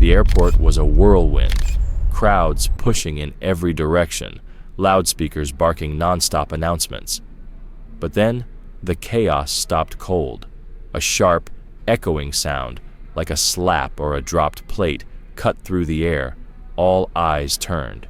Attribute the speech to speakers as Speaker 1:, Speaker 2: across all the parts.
Speaker 1: The airport was a whirlwind, crowds pushing in every direction, loudspeakers barking nonstop announcements. But then, the chaos stopped cold. A sharp, echoing sound, like a slap or a dropped plate, cut through the air. All eyes turned.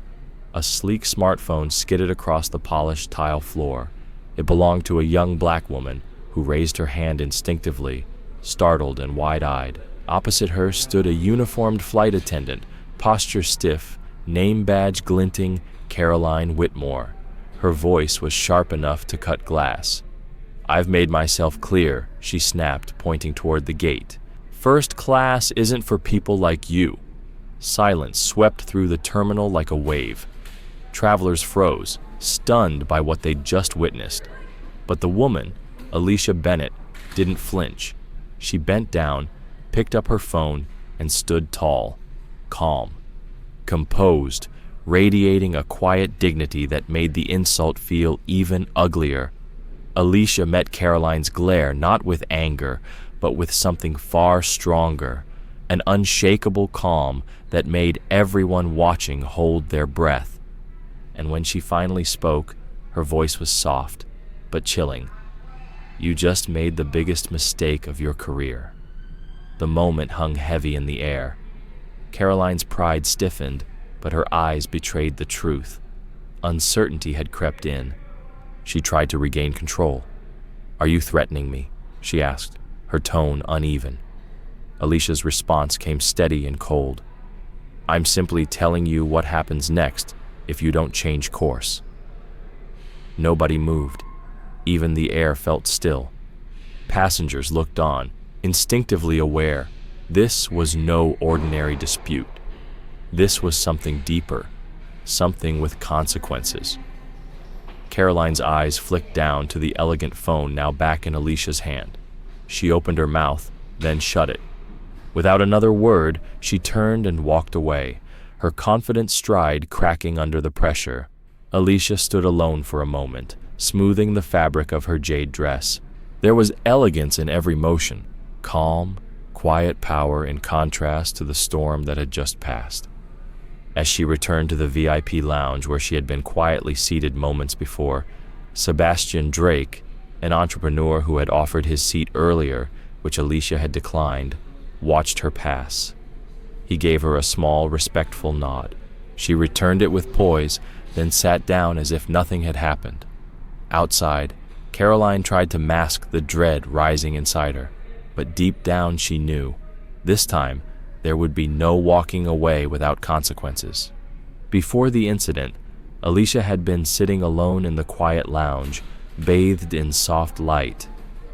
Speaker 1: A sleek smartphone skidded across the polished tile floor. It belonged to a young black woman who raised her hand instinctively, startled and wide-eyed. Opposite her stood a uniformed flight attendant, posture stiff, name badge glinting, Caroline Whitmore. Her voice was sharp enough to cut glass. "I've made myself clear," she snapped, pointing toward the gate. "First class isn't for people like you." Silence swept through the terminal like a wave. Travelers froze, stunned by what they'd just witnessed. But the woman, Alicia Bennett, didn't flinch. She bent down, picked up her phone, and stood tall, calm, composed, radiating a quiet dignity that made the insult feel even uglier. Alicia met Caroline's glare not with anger, but with something far stronger, an unshakable calm that made everyone watching hold their breath. And when she finally spoke, her voice was soft, but chilling. "You just made the biggest mistake of your career." The moment hung heavy in the air. Caroline's pride stiffened, but her eyes betrayed the truth. Uncertainty had crept in. She tried to regain control. "Are you threatening me?" she asked, her tone uneven. Alicia's response came steady and cold. "I'm simply telling you what happens next if you don't change course." Nobody moved. Even the air felt still. Passengers looked on, instinctively aware. This was no ordinary dispute. This was something deeper, something with consequences. Caroline's eyes flicked down to the elegant phone now back in Alicia's hand. She opened her mouth, then shut it. Without another word, she turned and walked away, her confident stride cracking under the pressure. Alicia stood alone for a moment, smoothing the fabric of her jade dress. There was elegance in every motion, calm, quiet power in contrast to the storm that had just passed. As she returned to the VIP lounge where she had been quietly seated moments before, Sebastian Drake, an entrepreneur who had offered his seat earlier, which Alicia had declined, watched her pass. He gave her a small, respectful nod. She returned it with poise, then sat down as if nothing had happened. Outside, Caroline tried to mask the dread rising inside her, but deep down she knew, this time, there would be no walking away without consequences. Before the incident, Alicia had been sitting alone in the quiet lounge, bathed in soft light.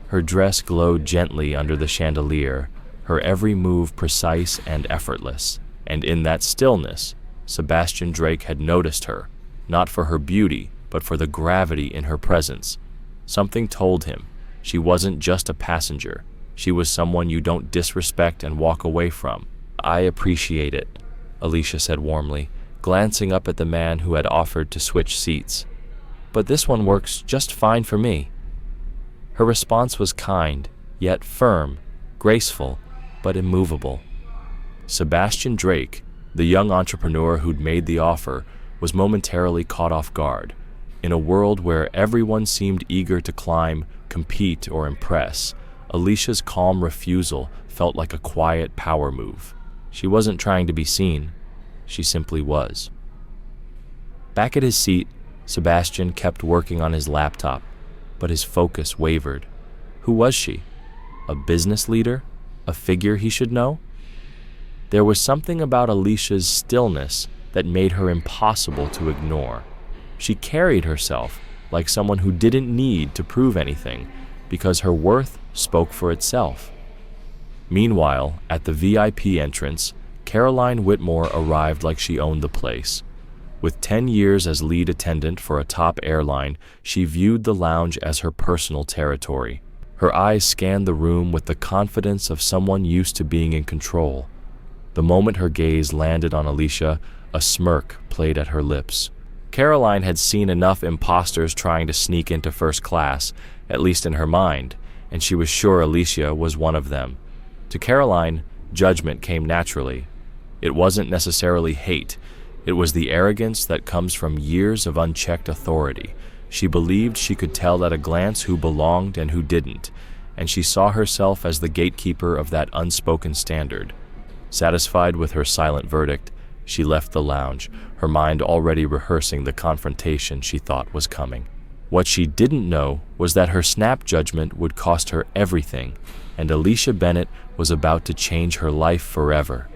Speaker 1: Her dress glowed gently under the chandelier, her every move precise and effortless. And in that stillness, Sebastian Drake had noticed her, not for her beauty, but for the gravity in her presence. Something told him she wasn't just a passenger. She was someone you don't disrespect and walk away from. "I appreciate it," Alicia said warmly, glancing up at the man who had offered to switch seats. "But this one works just fine for me." Her response was kind, yet firm, graceful, but immovable. Sebastian Drake, the young entrepreneur who'd made the offer, was momentarily caught off guard. In a world where everyone seemed eager to climb, compete, or impress, Alicia's calm refusal felt like a quiet power move. She wasn't trying to be seen. She simply was. Back at his seat, Sebastian kept working on his laptop, but his focus wavered. Who was she? A business leader? A figure he should know? There was something about Alicia's stillness that made her impossible to ignore. She carried herself like someone who didn't need to prove anything, because her worth spoke for itself. Meanwhile, at the VIP entrance, Caroline Whitmore arrived like she owned the place. With 10 years as lead attendant for a top airline, she viewed the lounge as her personal territory. Her eyes scanned the room with the confidence of someone used to being in control. The moment her gaze landed on Alicia, a smirk played at her lips. Caroline had seen enough imposters trying to sneak into first class, at least in her mind, and she was sure Alicia was one of them. To Caroline, judgment came naturally. It wasn't necessarily hate. It was the arrogance that comes from years of unchecked authority. She believed she could tell at a glance who belonged and who didn't, and she saw herself as the gatekeeper of that unspoken standard. Satisfied with her silent verdict, she left the lounge, her mind already rehearsing the confrontation she thought was coming. What she didn't know was that her snap judgment would cost her everything, and Alicia Bennett was about to change her life forever.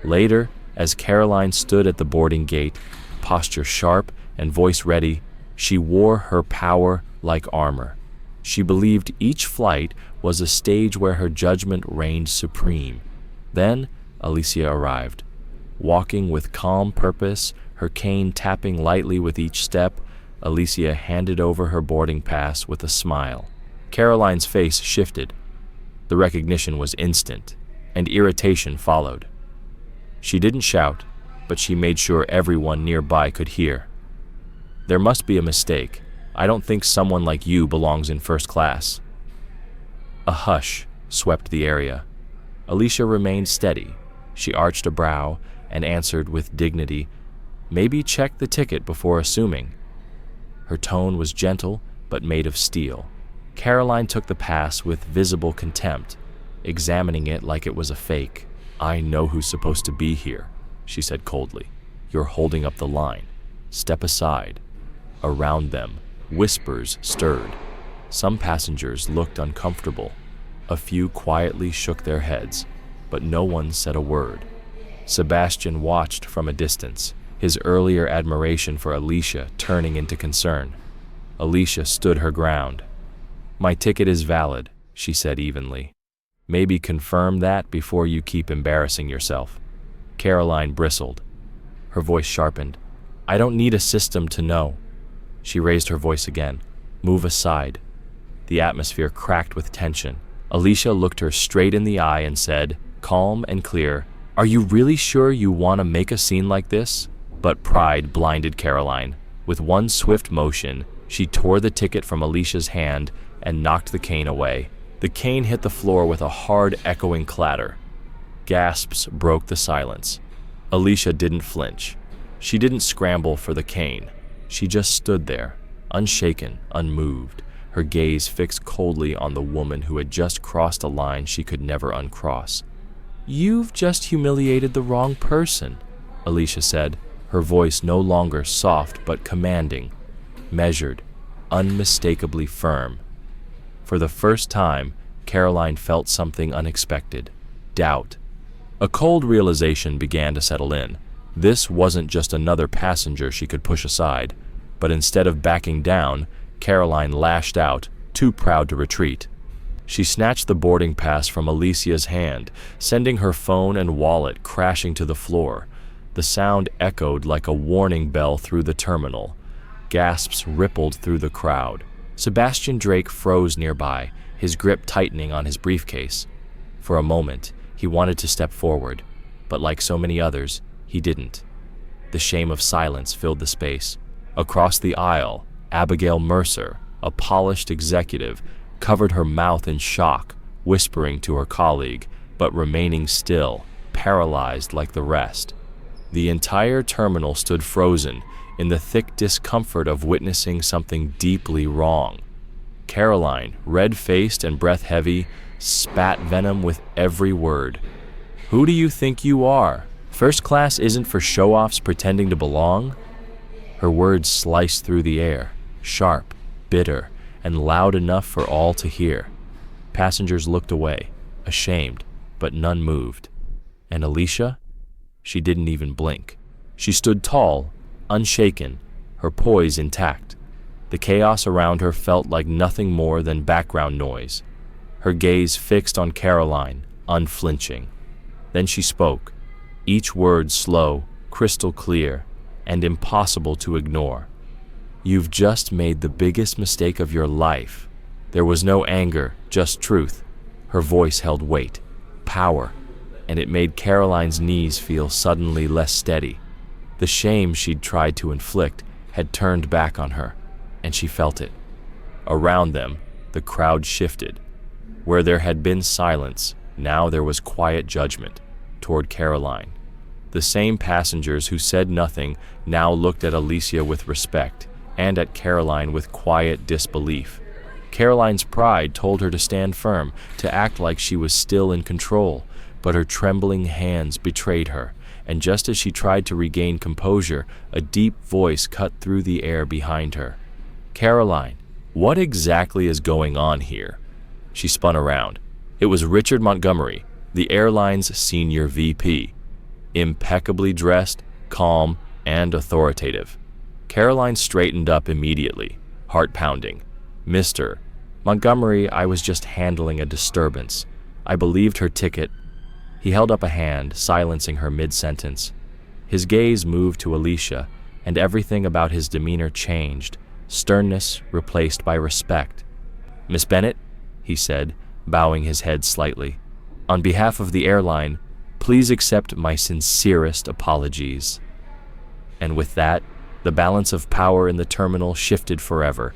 Speaker 1: Later, as Caroline stood at the boarding gate, posture sharp and voice ready, she wore her power like armor. She believed each flight was a stage where her judgment reigned supreme. Then, Alicia arrived. Walking with calm purpose, her cane tapping lightly with each step, Alicia handed over her boarding pass with a smile. Caroline's face shifted. The recognition was instant, and irritation followed. She didn't shout, but she made sure everyone nearby could hear. "There must be a mistake. I don't think someone like you belongs in first class." A hush swept the area. Alicia remained steady. She arched a brow and answered with dignity, "Maybe check the ticket before assuming." Her tone was gentle but made of steel. Caroline took the pass with visible contempt, examining it like it was a fake. "I know who's supposed to be here," she said coldly. "You're holding up the line. Step aside." Around them, whispers stirred. Some passengers looked uncomfortable. A few quietly shook their heads, but no one said a word. Sebastian watched from a distance, his earlier admiration for Alicia turning into concern. Alicia stood her ground. "My ticket is valid," she said evenly. "Maybe confirm that before you keep embarrassing yourself." Caroline bristled. Her voice sharpened. "I don't need a system to know." She raised her voice again. "Move aside." The atmosphere cracked with tension. Alicia looked her straight in the eye and said, calm and clear, "Are you really sure you want to make a scene like this?" But pride blinded Caroline. With one swift motion, she tore the ticket from Alicia's hand and knocked the cane away. The cane hit the floor with a hard, echoing clatter. Gasps broke the silence. Alicia didn't flinch. She didn't scramble for the cane. She just stood there, unshaken, unmoved, her gaze fixed coldly on the woman who had just crossed a line she could never uncross. "You've just humiliated the wrong person," Alicia said, her voice no longer soft but commanding, measured, unmistakably firm. For the first time, Caroline felt something unexpected: doubt. A cold realization began to settle in. This wasn't just another passenger she could push aside, but instead of backing down, Caroline lashed out, too proud to retreat. She snatched the boarding pass from Alicia's hand, sending her phone and wallet crashing to the floor. The sound echoed like a warning bell through the terminal. Gasps rippled through the crowd. Sebastian Drake froze nearby, his grip tightening on his briefcase. For a moment, he wanted to step forward, but like so many others, he didn't. The shame of silence filled the space. Across the aisle, Abigail Mercer, a polished executive, covered her mouth in shock, whispering to her colleague, but remaining still, paralyzed like the rest. The entire terminal stood frozen in the thick discomfort of witnessing something deeply wrong. Caroline, red-faced and breath-heavy, spat venom with every word. "Who do you think you are? First class isn't for show-offs pretending to belong?" Her words sliced through the air, sharp, bitter, and loud enough for all to hear. Passengers looked away, ashamed, but none moved. And Alicia? She didn't even blink. She stood tall, unshaken, her poise intact. The chaos around her felt like nothing more than background noise. Her gaze fixed on Caroline, unflinching. Then she spoke, each word slow, crystal clear, and impossible to ignore. "You've just made the biggest mistake of your life." There was no anger, just truth. Her voice held weight, power, and it made Caroline's knees feel suddenly less steady. The shame she'd tried to inflict had turned back on her, and she felt it. Around them, the crowd shifted. Where there had been silence, now there was quiet judgment toward Caroline. The same passengers who said nothing now looked at Alicia with respect and at Caroline with quiet disbelief. Caroline's pride told her to stand firm, to act like she was still in control, but her trembling hands betrayed her, and just as she tried to regain composure, a deep voice cut through the air behind her. "Caroline, what exactly is going on here?" She spun around. It was Richard Montgomery, the airline's senior VP. Impeccably dressed, calm, and authoritative. Caroline straightened up immediately, heart pounding. "Mr. Montgomery, I was just handling a disturbance. I believed her ticket." He held up a hand, silencing her mid-sentence. His gaze moved to Alicia, and everything about his demeanor changed, sternness replaced by respect. "Miss Bennett," he said, bowing his head slightly, "on behalf of the airline, please accept my sincerest apologies." And with that, the balance of power in the terminal shifted forever.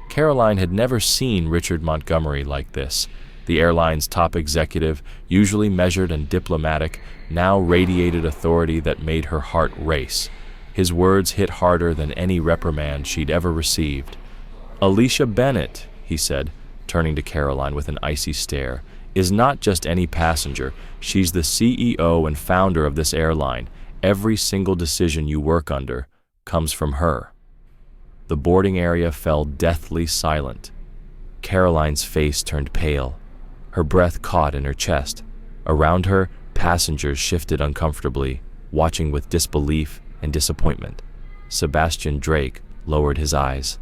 Speaker 1: Caroline had never seen Richard Montgomery like this. The airline's top executive, usually measured and diplomatic, now radiated authority that made her heart race. His words hit harder than any reprimand she'd ever received. "Alicia Bennett," he said, turning to Caroline with an icy stare, "is not just any passenger. She's the CEO and founder of this airline. Every single decision you work under comes from her." The boarding area fell deathly silent. Caroline's face turned pale. Her breath caught in her chest. Around her, passengers shifted uncomfortably, watching with disbelief and disappointment. Sebastian Drake lowered his eyes.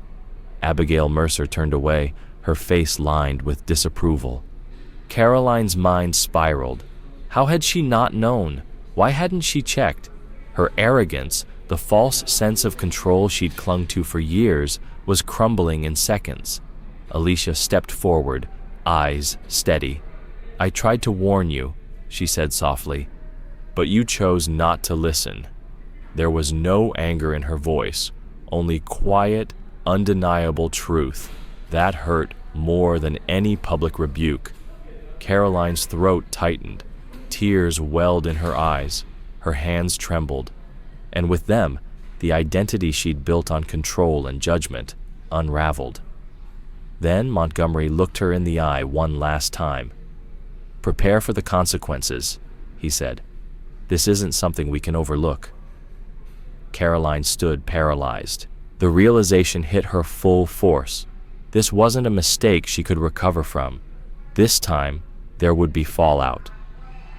Speaker 1: Abigail Mercer turned away, her face lined with disapproval. Caroline's mind spiraled. How had she not known? Why hadn't she checked? Her arrogance, the false sense of control she'd clung to for years, was crumbling in seconds. Alicia stepped forward, eyes steady. "I tried to warn you," she said softly, "but you chose not to listen." There was no anger in her voice, only quiet, undeniable truth. That hurt more than any public rebuke. Caroline's throat tightened. Tears welled in her eyes. Her hands trembled. And with them, the identity she'd built on control and judgment unraveled. Then Montgomery looked her in the eye one last time. "Prepare for the consequences," he said. "This isn't something we can overlook." Caroline stood paralyzed. The realization hit her full force. This wasn't a mistake she could recover from. This time, there would be fallout.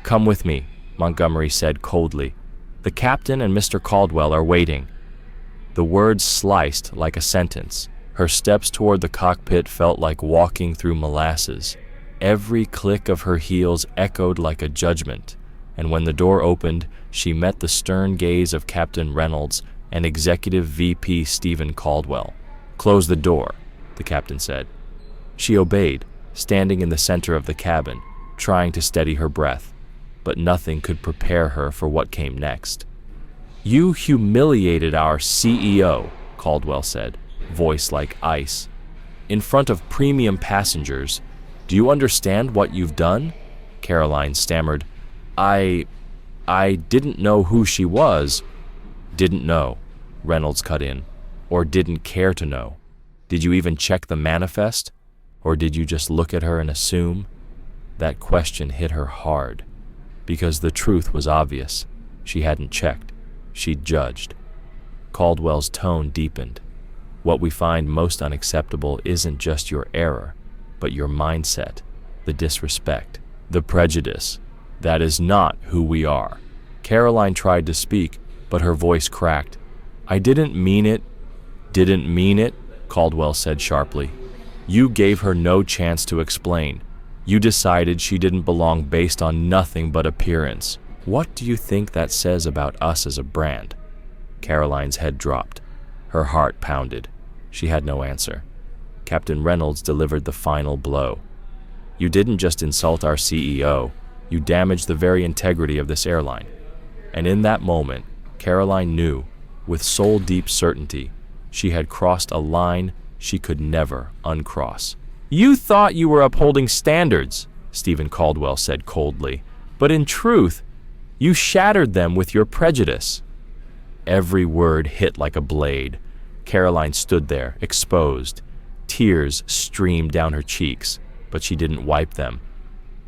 Speaker 1: "Come with me," Montgomery said coldly. "The captain and Mr. Caldwell are waiting." The words sliced like a sentence. Her steps toward the cockpit felt like walking through molasses. Every click of her heels echoed like a judgment, and when the door opened, she met the stern gaze of Captain Reynolds and Executive VP Stephen Caldwell. "Close the door," the captain said. She obeyed, standing in the center of the cabin, trying to steady her breath, but nothing could prepare her for what came next. "You humiliated our CEO," Caldwell said, voice like ice. "In front of premium passengers. Do you understand what you've done?" Caroline stammered. I didn't know who she was." "Didn't know," Reynolds cut in, "or didn't care to know. Did you even check the manifest? Or did you just look at her and assume?" That question hit her hard, because the truth was obvious. She hadn't checked. She'd judged. Caldwell's tone deepened. "What we find most unacceptable isn't just your error, but your mindset, the disrespect, the prejudice. That is not who we are." Caroline tried to speak, but her voice cracked. "I didn't mean it." "Didn't mean it?" Caldwell said sharply. "You gave her no chance to explain. You decided she didn't belong based on nothing but appearance. What do you think that says about us as a brand?" Caroline's head dropped. Her heart pounded. She had no answer. Captain Reynolds delivered the final blow. "You didn't just insult our CEO, you damaged the very integrity of this airline." And in that moment, Caroline knew, with soul-deep certainty, she had crossed a line she could never uncross. "You thought you were upholding standards," Stephen Caldwell said coldly, "but in truth, You shattered them with your prejudice." Every word hit like a blade. Caroline stood there, exposed. Tears streamed down her cheeks, but she didn't wipe them.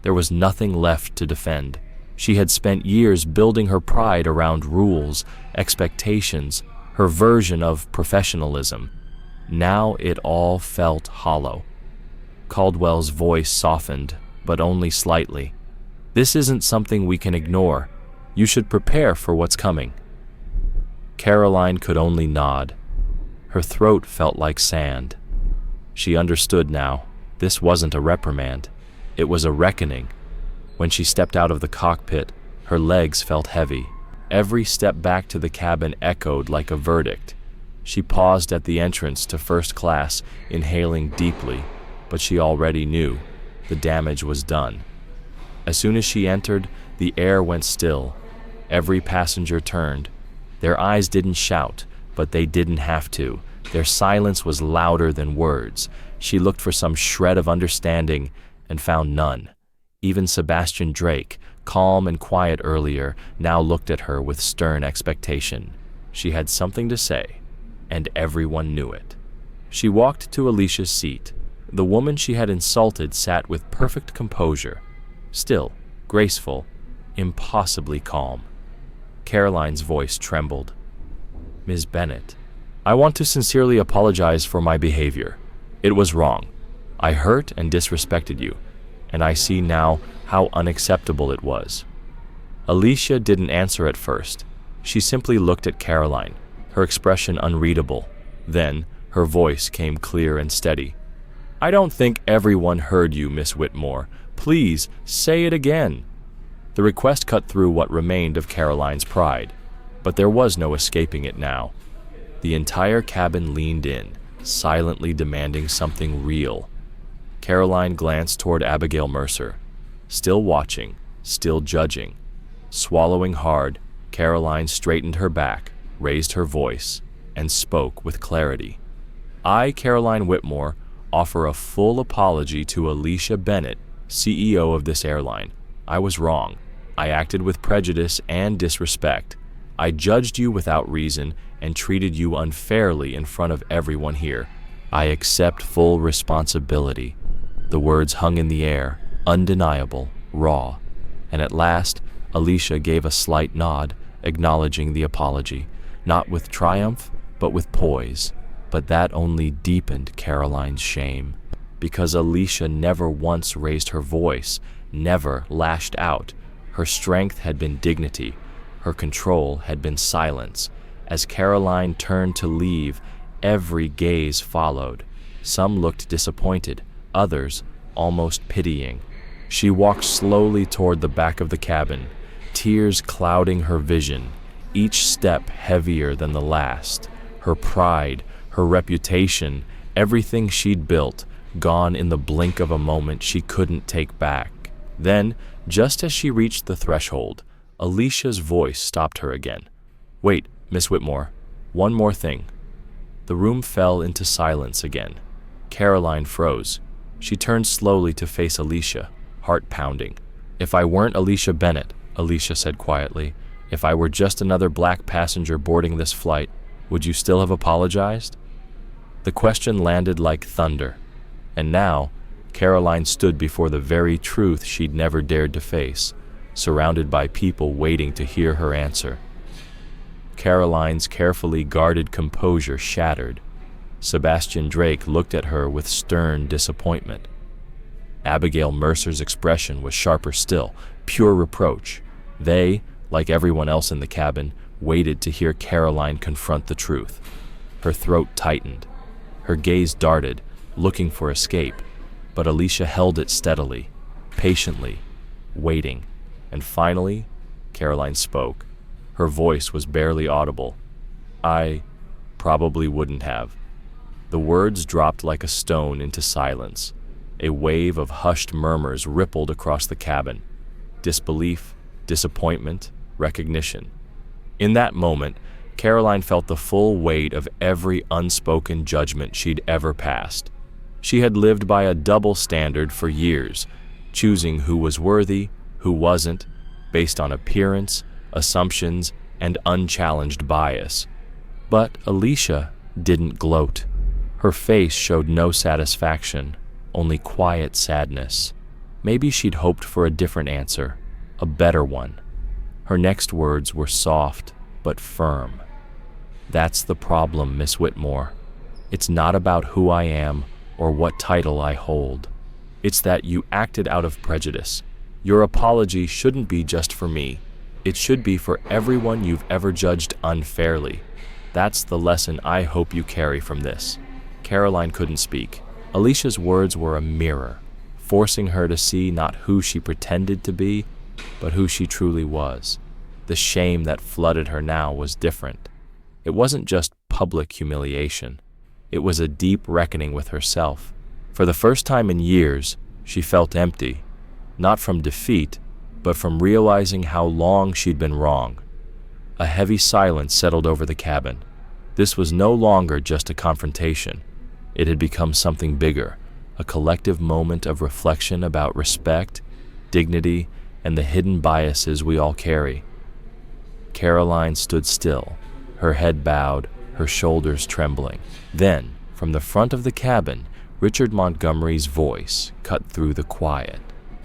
Speaker 1: There was nothing left to defend. She had spent years building her pride around rules, expectations, her version of professionalism. Now it all felt hollow. Caldwell's voice softened, but only slightly. "This isn't something we can ignore. You should prepare for what's coming." Caroline could only nod. Her throat felt like sand. She understood now. This wasn't a reprimand. It was a reckoning. When she stepped out of the cockpit, her legs felt heavy. Every step back to the cabin echoed like a verdict. She paused at the entrance to first class, inhaling deeply, but she already knew the damage was done. As soon as she entered, the air went still. Every passenger turned. Their eyes didn't shout, but they didn't have to. Their silence was louder than words. She looked for some shred of understanding and found none. Even Sebastian Drake, calm and quiet earlier, now looked at her with stern expectation. She had something to say, and everyone knew it. She walked to Alicia's seat. The woman she had insulted sat with perfect composure, still, graceful, impossibly calm. Caroline's voice trembled. "Ms. Bennett, I want to sincerely apologize for my behavior. It was wrong. I hurt and disrespected you, and I see now how unacceptable it was." Alicia didn't answer at first. She simply looked at Caroline, her expression unreadable. Then her voice came clear and steady. "I don't think everyone heard you, Miss Whitmore. Please say it again." The request cut through what remained of Caroline's pride, but there was no escaping it now. The entire cabin leaned in, silently demanding something real. Caroline glanced toward Abigail Mercer, still watching, still judging. Swallowing hard, Caroline straightened her back, raised her voice, and spoke with clarity. "I, Caroline Whitmore, offer a full apology to Alicia Bennett, CEO of this airline. I was wrong. I acted with prejudice and disrespect. I judged you without reason and treated you unfairly in front of everyone here. I accept full responsibility." The words hung in the air, undeniable, raw. And at last, Alicia gave a slight nod, acknowledging the apology, not with triumph, but with poise. But that only deepened Caroline's shame, because Alicia never once raised her voice, never lashed out. Her strength had been dignity. Her control had been silence. As Caroline turned to leave, every gaze followed. Some looked disappointed, others almost pitying. She walked slowly toward the back of the cabin, tears clouding her vision, each step heavier than the last. Her pride, her reputation, everything she'd built, gone in the blink of a moment she couldn't take back. Then, just as she reached the threshold, Alicia's voice stopped her again. "Wait, Miss Whitmore, one more thing." The room fell into silence again. Caroline froze. She turned slowly to face Alicia, heart pounding. "If I weren't Alicia Bennett," Alicia said quietly, "if I were just another black passenger boarding this flight, would you still have apologized?" The question landed like thunder. And now, Caroline stood before the very truth she'd never dared to face, surrounded by people waiting to hear her answer. Caroline's carefully guarded composure shattered. Sebastian Drake looked at her with stern disappointment. Abigail Mercer's expression was sharper still, pure reproach. They, like everyone else in the cabin, waited to hear Caroline confront the truth. Her throat tightened. Her gaze darted, looking for escape, but Alicia held it steadily, patiently, waiting. And finally, Caroline spoke. Her voice was barely audible. "I probably wouldn't have." The words dropped like a stone into silence. A wave of hushed murmurs rippled across the cabin. Disbelief, disappointment, recognition. In that moment, Caroline felt the full weight of every unspoken judgment she'd ever passed. She had lived by a double standard for years, choosing who was worthy, who wasn't, based on appearance, assumptions, and unchallenged bias. But Alicia didn't gloat. Her face showed no satisfaction, only quiet sadness. Maybe she'd hoped for a different answer, a better one. Her next words were soft but firm. "That's the problem, Miss Whitmore. It's not about who I am or what title I hold. It's that you acted out of prejudice. Your apology shouldn't be just for me. It should be for everyone you've ever judged unfairly. That's the lesson I hope you carry from this." Caroline couldn't speak. Alicia's words were a mirror, forcing her to see not who she pretended to be, but who she truly was. The shame that flooded her now was different. It wasn't just public humiliation. It was a deep reckoning with herself. For the first time in years, she felt empty, not from defeat, but from realizing how long she'd been wrong. A heavy silence settled over the cabin. This was no longer just a confrontation. It had become something bigger, a collective moment of reflection about respect, dignity, and the hidden biases we all carry. Caroline stood still, her head bowed, her shoulders trembling. Then, from the front of the cabin, Richard Montgomery's voice cut through the quiet.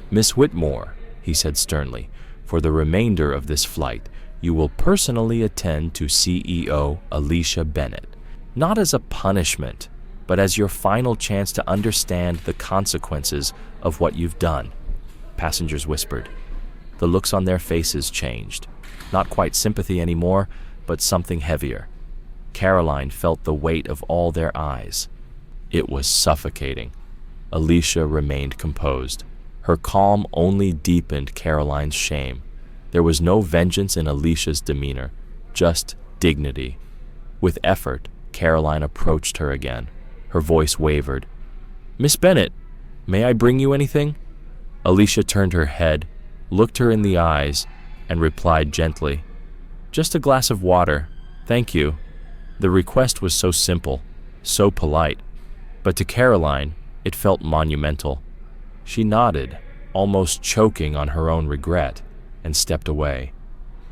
Speaker 1: "Miss Whitmore," he said sternly, "for the remainder of this flight, you will personally attend to CEO Alicia Bennett, not as a punishment, but as your final chance to understand the consequences of what you've done." Passengers whispered. The looks on their faces changed. Not quite sympathy anymore, but something heavier. Caroline felt the weight of all their eyes. It was suffocating. Alicia remained composed. Her calm only deepened Caroline's shame. There was no vengeance in Alicia's demeanor, just dignity. With effort, Caroline approached her again. Her voice wavered. "Miss Bennett, may I bring you anything?" Alicia turned her head, looked her in the eyes, and replied gently, "Just a glass of water, thank you." The request was so simple, so polite, but to Caroline, it felt monumental. She nodded, almost choking on her own regret, and stepped away.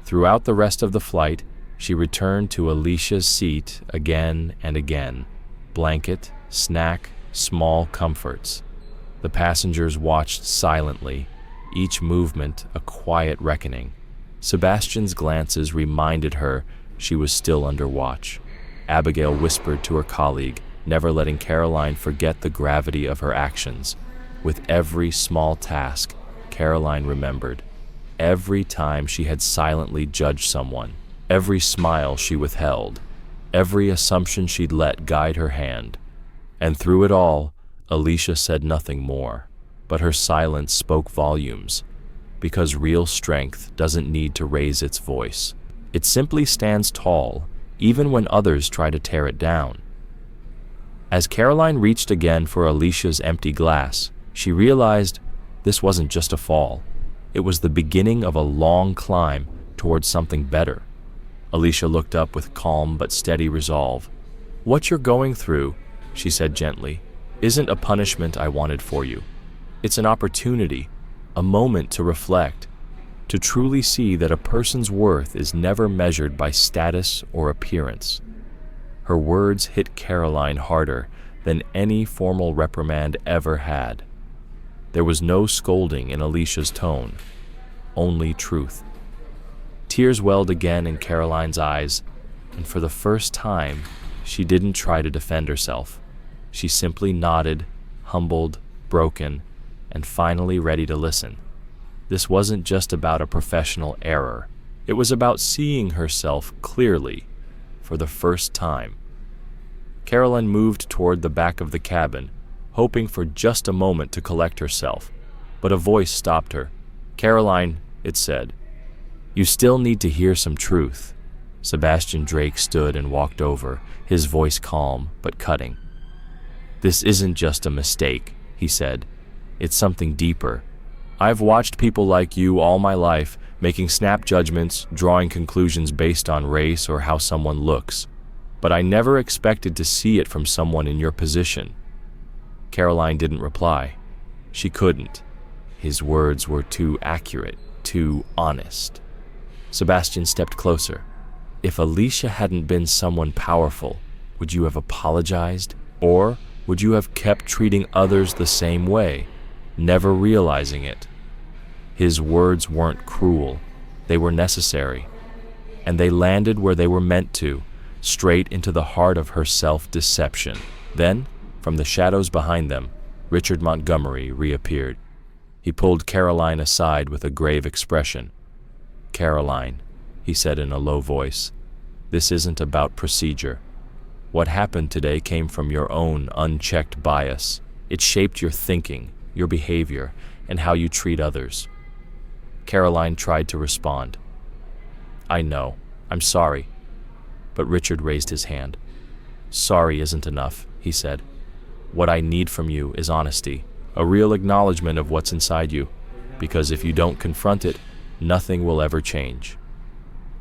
Speaker 1: Throughout the rest of the flight, she returned to Alicia's seat again and again. Blanket, snack, small comforts. The passengers watched silently, each movement a quiet reckoning. Sebastian's glances reminded her she was still under watch. Abigail whispered to her colleague, never letting Caroline forget the gravity of her actions. With every small task, Caroline remembered. Every time she had silently judged someone, every smile she withheld, every assumption she'd let guide her hand. And through it all, Alicia said nothing more, but her silence spoke volumes, because real strength doesn't need to raise its voice. It simply stands tall, even when others try to tear it down. As Caroline reached again for Alicia's empty glass, she realized this wasn't just a fall. It was the beginning of a long climb towards something better. Alicia looked up with calm but steady resolve. "What you're going through," she said gently, "isn't a punishment I wanted for you. It's an opportunity, a moment to reflect, to truly see that a person's worth is never measured by status or appearance." Her words hit Caroline harder than any formal reprimand ever had. There was no scolding in Alicia's tone, only truth. Tears welled again in Caroline's eyes, and for the first time, she didn't try to defend herself. She simply nodded, humbled, broken, and finally ready to listen. This wasn't just about a professional error. It was about seeing herself clearly for the first time. Caroline moved toward the back of the cabin, hoping for just a moment to collect herself, but a voice stopped her. "Caroline," it said, "you still need to hear some truth." Sebastian Drake stood and walked over, his voice calm but cutting. "This isn't just a mistake," he said. "It's something deeper. I've watched people like you all my life, making snap judgments, drawing conclusions based on race or how someone looks. But I never expected to see it from someone in your position." Caroline didn't reply. She couldn't. His words were too accurate, too honest. Sebastian stepped closer. If Alicia hadn't been someone powerful, would you have apologized? Or would you have kept treating others the same way, never realizing it? His words weren't cruel. They were necessary. And they landed where they were meant to, straight into the heart of her self-deception. Then, from the shadows behind them, Richard Montgomery reappeared. He pulled Caroline aside with a grave expression. "Caroline," he said in a low voice, "this isn't about procedure. What happened today came from your own unchecked bias. It shaped your thinking, your behavior, and how you treat others." Caroline tried to respond. "I know. I'm sorry." But Richard raised his hand. "Sorry isn't enough," he said. "What I need from you is honesty, a real acknowledgement of what's inside you, because if you don't confront it, nothing will ever change."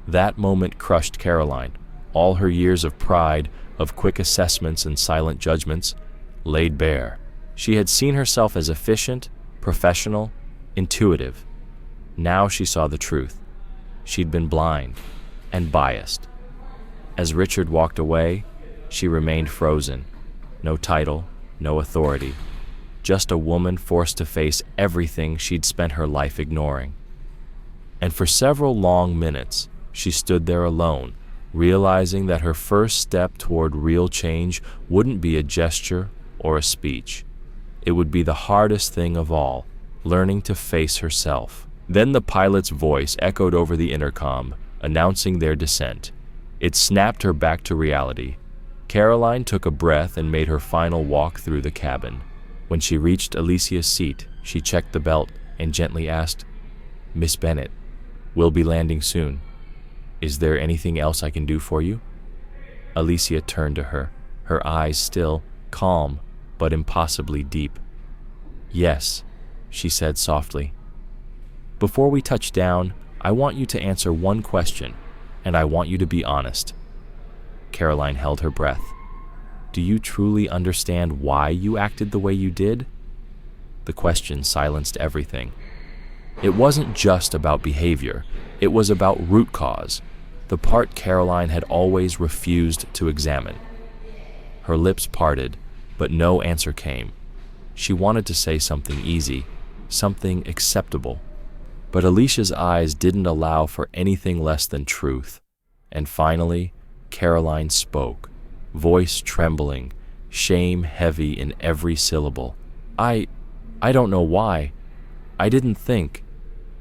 Speaker 1: That moment crushed Caroline. All her years of pride, of quick assessments and silent judgments, laid bare. She had seen herself as efficient, professional, intuitive. Now she saw the truth. She'd been blind and biased. As Richard walked away, she remained frozen. No title, no authority. Just a woman forced to face everything she'd spent her life ignoring. And for several long minutes, she stood there alone, realizing that her first step toward real change wouldn't be a gesture or a speech. It would be the hardest thing of all, learning to face herself. Then the pilot's voice echoed over the intercom, announcing their descent. It snapped her back to reality. Caroline took a breath and made her final walk through the cabin. When she reached Alicia's seat, she checked the belt and gently asked, "Miss Bennett, we'll be landing soon. Is there anything else I can do for you?" Alicia turned to her, her eyes still, calm, but impossibly deep. "Yes," she said softly. "Before we touch down, I want you to answer one question, and I want you to be honest." Caroline held her breath. "Do you truly understand why you acted the way you did?" The question silenced everything. It wasn't just about behavior. It was about root cause, the part Caroline had always refused to examine. Her lips parted, but no answer came. She wanted to say something easy, something acceptable. But Alicia's eyes didn't allow for anything less than truth. And finally, Caroline spoke, voice trembling, shame heavy in every syllable. I don't know why. I didn't think.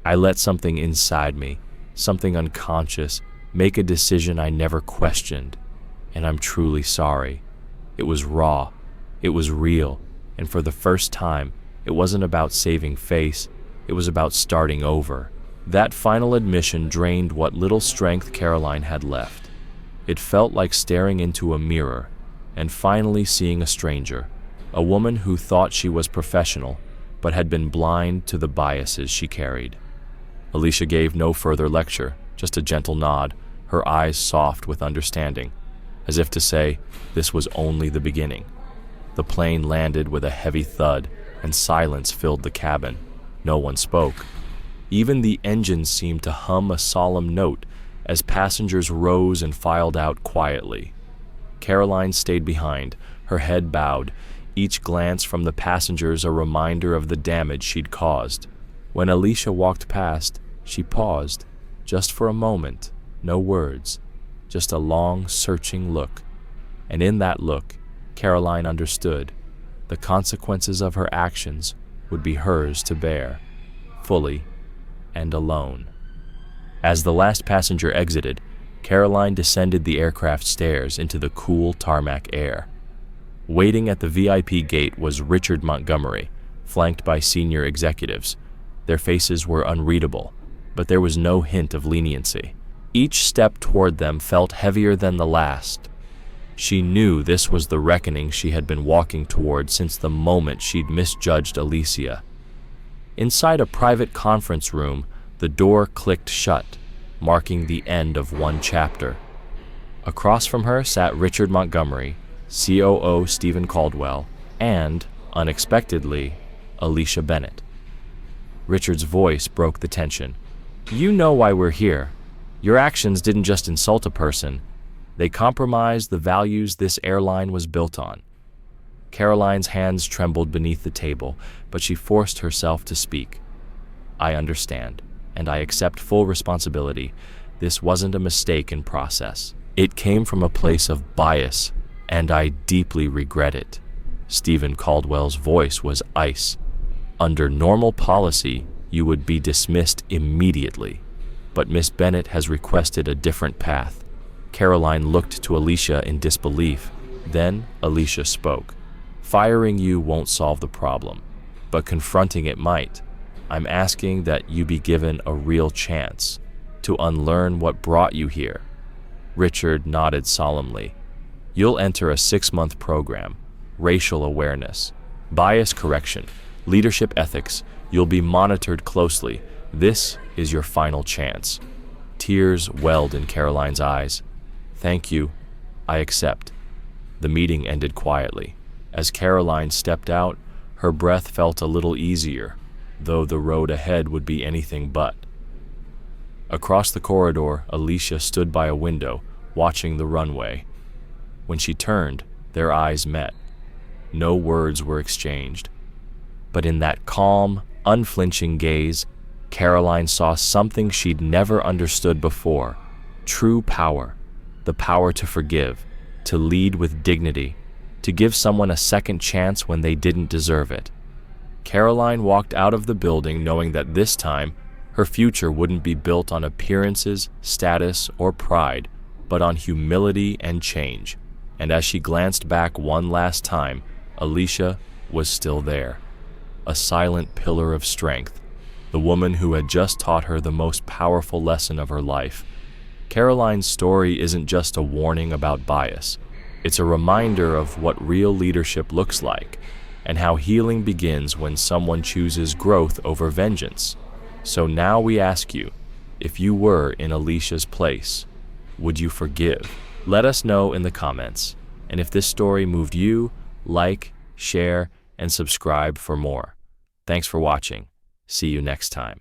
Speaker 1: I let something inside me, something unconscious, make a decision I never questioned. And I'm truly sorry. It was raw. It was real. And for the first time, it wasn't about saving face. It was about starting over. That final admission drained what little strength Caroline had left. It felt like staring into a mirror and finally seeing a stranger, a woman who thought she was professional, but had been blind to the biases she carried. Alicia gave no further lecture, just a gentle nod, her eyes soft with understanding, as if to say, this was only the beginning. The plane landed with a heavy thud, and silence filled the cabin. No one spoke. Even the engine seemed to hum a solemn note as passengers rose and filed out quietly. Caroline stayed behind, her head bowed, each glance from the passengers a reminder of the damage she'd caused. When Alicia walked past, she paused, just for a moment, no words, just a long, searching look. And in that look, Caroline understood. The consequences of her actions would be hers to bear, fully and alone. As the last passenger exited, Caroline descended the aircraft stairs into the cool tarmac air. Waiting at the VIP gate was Richard Montgomery, flanked by senior executives. Their faces were unreadable, but there was no hint of leniency. Each step toward them felt heavier than the last. She knew this was the reckoning she had been walking toward since the moment she'd misjudged Alicia. Inside a private conference room, the door clicked shut, marking the end of one chapter. Across from her sat Richard Montgomery, COO Stephen Caldwell, and, unexpectedly, Alicia Bennett. Richard's voice broke the tension. You know why we're here. Your actions didn't just insult a person, they compromised the values this airline was built on. Caroline's hands trembled beneath the table, but she forced herself to speak. I understand, and I accept full responsibility. This wasn't a mistake in process. It came from a place of bias, and I deeply regret it. Stephen Caldwell's voice was ice. Under normal policy, you would be dismissed immediately. But Miss Bennett has requested a different path. Caroline looked to Alicia in disbelief. Then Alicia spoke. Firing you won't solve the problem, but confronting it might. I'm asking that you be given a real chance to unlearn what brought you here. Richard nodded solemnly. You'll enter a 6-month program, racial awareness, bias correction, leadership ethics. You'll be monitored closely. This is your final chance. Tears welled in Caroline's eyes. Thank you. I accept. The meeting ended quietly. As Caroline stepped out, her breath felt a little easier, though the road ahead would be anything but. Across the corridor, Alicia stood by a window, watching the runway. When she turned, their eyes met. No words were exchanged. But in that calm, unflinching gaze, Caroline saw something she'd never understood before. True power. The power to forgive, to lead with dignity, to give someone a second chance when they didn't deserve it. Caroline walked out of the building knowing that this time, her future wouldn't be built on appearances, status, or pride, but on humility and change. And as she glanced back one last time, Alicia was still there, a silent pillar of strength, the woman who had just taught her the most powerful lesson of her life. Caroline's story isn't just a warning about bias. It's a reminder of what real leadership looks like, and how healing begins when someone chooses growth over vengeance. So now we ask you, if you were in Alicia's place, would you forgive? Let us know in the comments. And if this story moved you, like, share, and subscribe for more. Thanks for watching. See you next time.